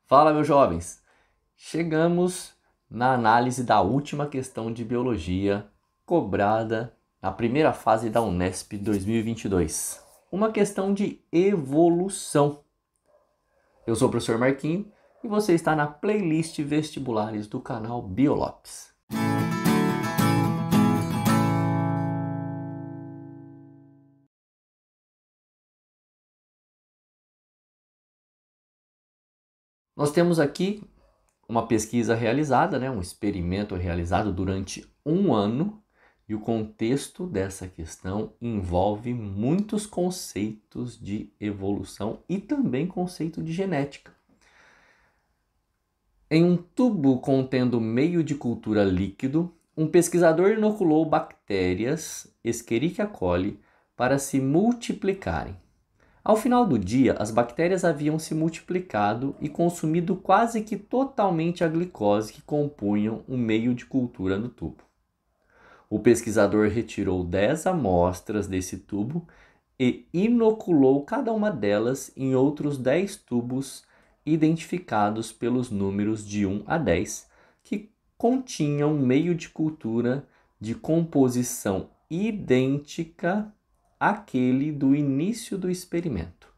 Fala, meus jovens! Chegamos na análise da última questão de biologia cobrada na primeira fase da Unesp 2022. Uma questão de evolução. Eu sou o professor Marquinhos e você está na playlist vestibulares do canal Biolopes. Nós temos aqui uma pesquisa realizada, um experimento realizado durante um ano, e o contexto dessa questão envolve muitos conceitos de evolução e também conceito de genética. Em um tubo contendo meio de cultura líquido, um pesquisador inoculou bactérias Escherichia coli para se multiplicarem. Ao final do dia, as bactérias haviam se multiplicado e consumido quase que totalmente a glicose que compunham o meio de cultura no tubo. O pesquisador retirou 10 amostras desse tubo e inoculou cada uma delas em outros 10 tubos identificados pelos números de 1 a 10, que continham meio de cultura de composição idêntica àquele do início do experimento.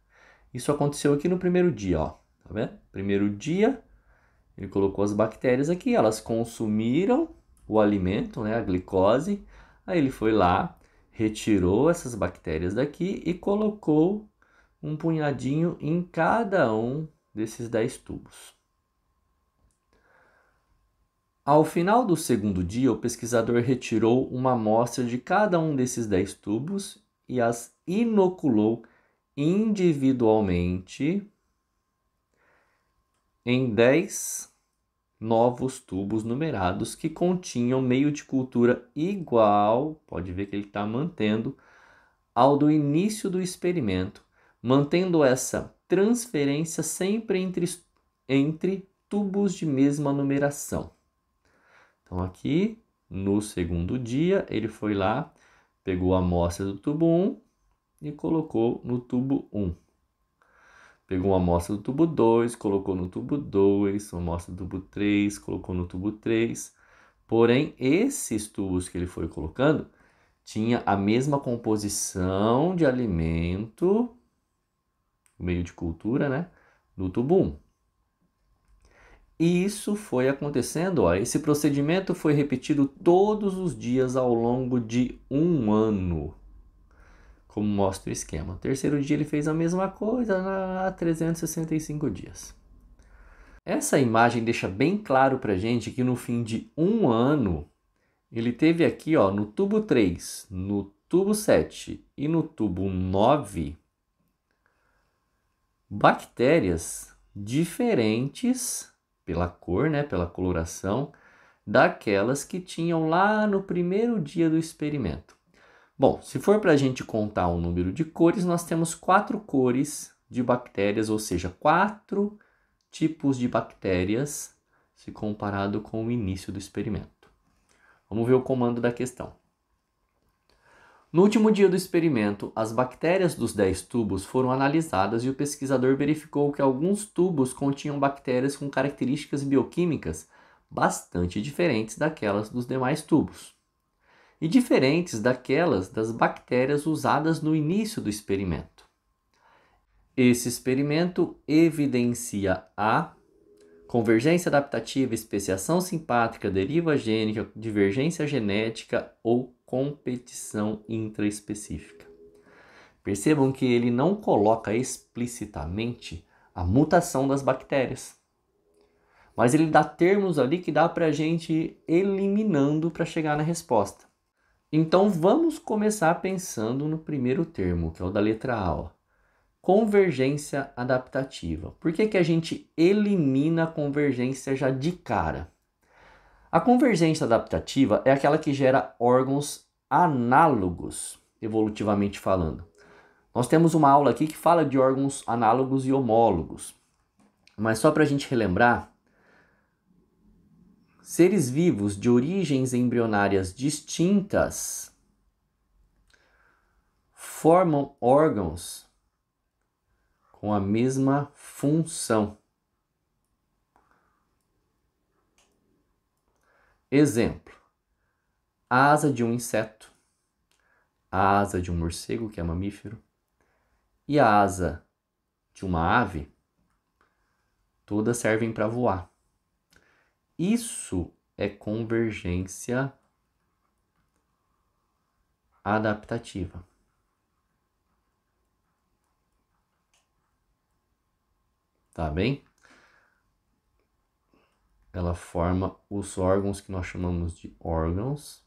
Isso aconteceu aqui no primeiro dia, ó. Tá vendo? Primeiro dia, ele colocou as bactérias aqui, elas consumiram o alimento, a glicose. Aí ele foi lá, retirou essas bactérias daqui e colocou um punhadinho em cada um desses 10 tubos. Ao final do segundo dia, o pesquisador retirou uma amostra de cada um desses 10 tubos e as inoculou individualmente em 10 novos tubos numerados que continham meio de cultura igual, pode ver que ele está mantendo, ao do início do experimento, mantendo essa transferência sempre entre tubos de mesma numeração. Então aqui, no segundo dia, ele foi lá, pegou a amostra do tubo 1 e colocou no tubo 1. Pegou uma amostra do tubo 2, colocou no tubo 2, uma amostra do tubo 3, colocou no tubo 3. Porém, esses tubos que ele foi colocando tinha a mesma composição de alimento, meio de cultura, no tubo 1. E isso foi acontecendo, esse procedimento foi repetido todos os dias ao longo de um ano, como mostra o esquema. No terceiro dia ele fez a mesma coisa há 365 dias. Essa imagem deixa bem claro para a gente que no fim de um ano, ele teve aqui no tubo 3, no tubo 7 e no tubo 9, bactérias diferentes pela cor, pela coloração, daquelas que tinham lá no primeiro dia do experimento. Bom, se for para a gente contar o número de cores, nós temos 4 cores de bactérias, ou seja, 4 tipos de bactérias, se comparado com o início do experimento. Vamos ver o comando da questão. No último dia do experimento, as bactérias dos 10 tubos foram analisadas e o pesquisador verificou que alguns tubos continham bactérias com características bioquímicas bastante diferentes daquelas dos demais tubos, e diferentes daquelas das bactérias usadas no início do experimento. Esse experimento evidencia a convergência adaptativa, especiação simpátrica, deriva gênica, divergência genética ou competição intraespecífica. Percebam que ele não coloca explicitamente a mutação das bactérias, mas ele dá termos ali que dá para a gente ir eliminando para chegar na resposta. Então vamos começar pensando no primeiro termo, que é o da letra A. Convergência adaptativa. Por que a gente elimina a convergência já de cara? A convergência adaptativa é aquela que gera órgãos análogos, evolutivamente falando. Nós temos uma aula aqui que fala de órgãos análogos e homólogos. Mas só para a gente relembrar, seres vivos de origens embrionárias distintas formam órgãos com a mesma função. Exemplo, a asa de um inseto, a asa de um morcego, que é mamífero, e a asa de uma ave, todas servem para voar. Isso é convergência adaptativa. Tá bem? Ela forma os órgãos que nós chamamos de órgãos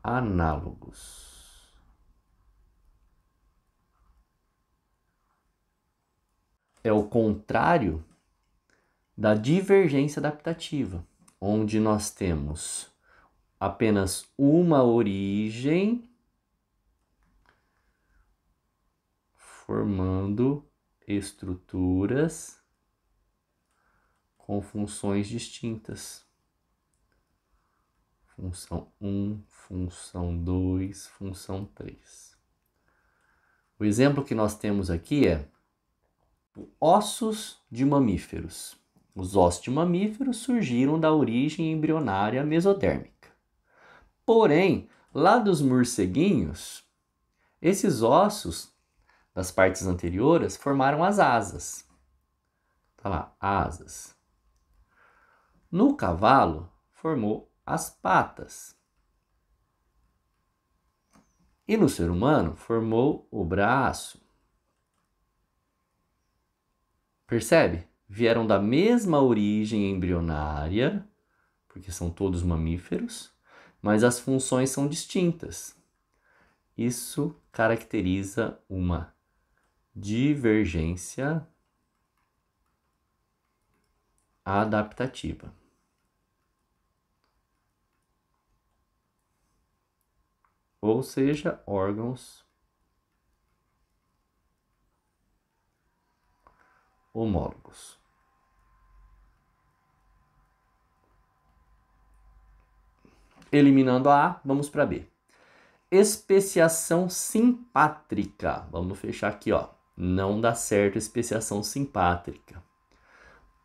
análogos. É o contrário da divergência adaptativa, onde nós temos apenas uma origem formando estruturas com funções distintas. Função 1, função 2, função 3. O exemplo que nós temos aqui é ossos de mamíferos. Os ossos de mamíferos surgiram da origem embrionária mesodérmica. Porém, lá dos morceguinhos, esses ossos das partes anteriores formaram as asas. Tá lá, asas. No cavalo, formou as patas. E no ser humano, formou o braço. Percebe? Vieram da mesma origem embrionária, porque são todos mamíferos, mas as funções são distintas. Isso caracteriza uma divergência adaptativa. Ou seja, órgãos homólogos. Eliminando a A, vamos para B. Especiação simpátrica. Vamos fechar aqui, ó. Não dá certo especiação simpátrica.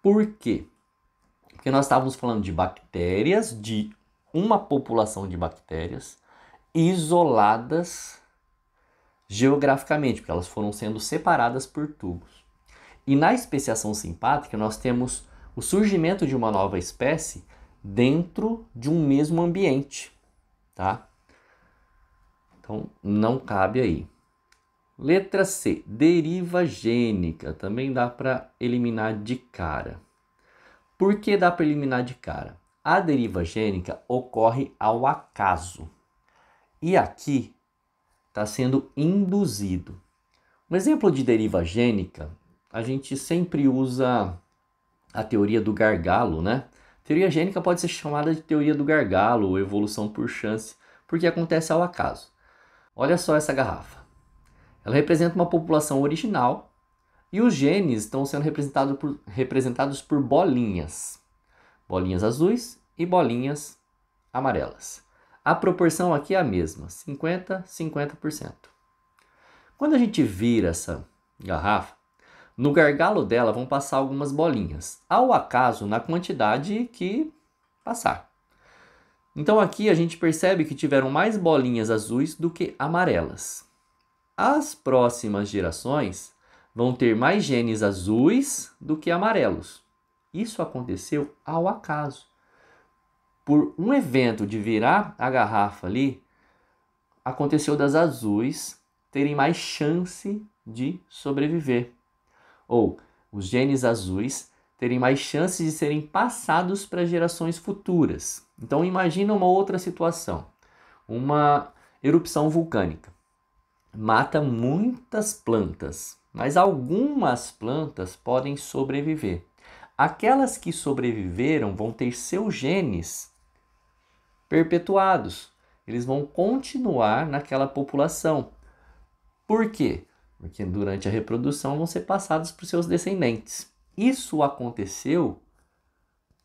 Por quê? Porque nós estávamos falando de bactérias, de uma população de bactérias isoladas geograficamente, porque elas foram sendo separadas por tubos. E na especiação simpátrica, nós temos o surgimento de uma nova espécie dentro de um mesmo ambiente, tá? Então, não cabe aí. Letra C, deriva gênica. Também dá para eliminar de cara. Por que dá para eliminar de cara? A deriva gênica ocorre ao acaso. E aqui está sendo induzido. Um exemplo de deriva gênica, a gente sempre usa a teoria do gargalo, né? Teoria gênica pode ser chamada de teoria do gargalo ou evolução por chance, porque acontece ao acaso. Olha só essa garrafa. Ela representa uma população original e os genes estão sendo representados por bolinhas. Bolinhas azuis e bolinhas amarelas. A proporção aqui é a mesma, 50-50%. Quando a gente vira essa garrafa, no gargalo dela vão passar algumas bolinhas, ao acaso na quantidade que passar. Então aqui a gente percebe que tiveram mais bolinhas azuis do que amarelas. As próximas gerações vão ter mais genes azuis do que amarelos. Isso aconteceu ao acaso. Por um evento de virar a garrafa ali, aconteceu das azuis terem mais chance de sobreviver. Ou os genes azuis terem mais chances de serem passados para gerações futuras. Então imagina uma outra situação. Uma erupção vulcânica. Mata muitas plantas, mas algumas plantas podem sobreviver. Aquelas que sobreviveram vão ter seus genes perpetuados. Eles vão continuar naquela população. Por quê? Porque durante a reprodução vão ser passados para os seus descendentes. Isso aconteceu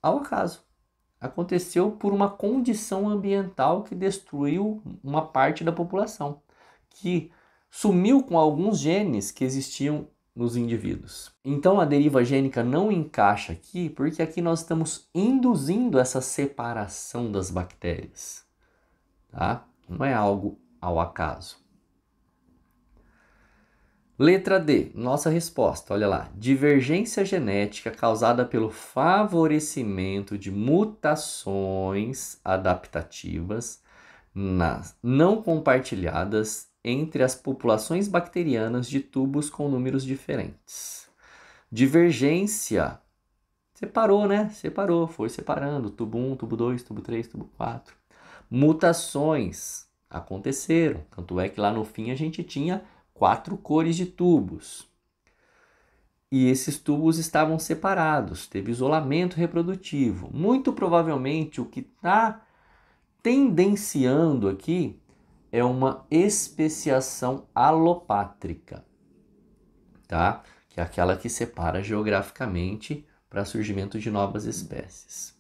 ao acaso. Aconteceu por uma condição ambiental que destruiu uma parte da população, que sumiu com alguns genes que existiam nos indivíduos. Então a deriva gênica não encaixa aqui, porque aqui nós estamos induzindo essa separação das bactérias, tá? Não é algo ao acaso. Letra D, nossa resposta, olha lá. Divergência genética causada pelo favorecimento de mutações adaptativas não compartilhadas entre as populações bacterianas de tubos com números diferentes. Divergência, separou, né? Separou, foi separando, tubo 1, tubo 2, tubo 3, tubo 4. Mutações aconteceram, tanto é que lá no fim a gente tinha 4 cores de tubos. E esses tubos estavam separados, teve isolamento reprodutivo. Muito provavelmente o que está tendenciando aqui é uma especiação alopátrica, tá? Que é aquela que separa geograficamente para surgimento de novas espécies.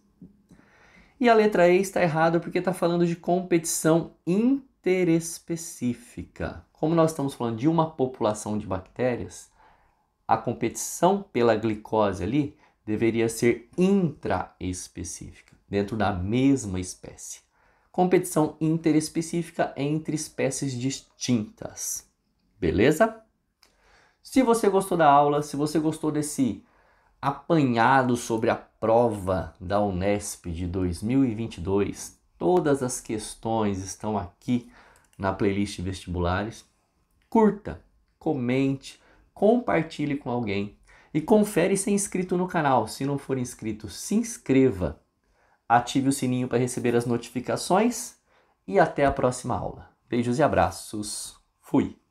E a letra E está errada porque está falando de competição interespecífica. Como nós estamos falando de uma população de bactérias, a competição pela glicose ali deveria ser intraespecífica, dentro da mesma espécie. Competição interespecífica entre espécies distintas. Beleza? Se você gostou da aula, se você gostou desse apanhado sobre a prova da Unesp de 2022, todas as questões estão aqui na playlist vestibulares. Curta, comente, compartilhe com alguém e confere se é inscrito no canal. Se não for inscrito, se inscreva. Ative o sininho para receber as notificações e até a próxima aula. Beijos e abraços. Fui!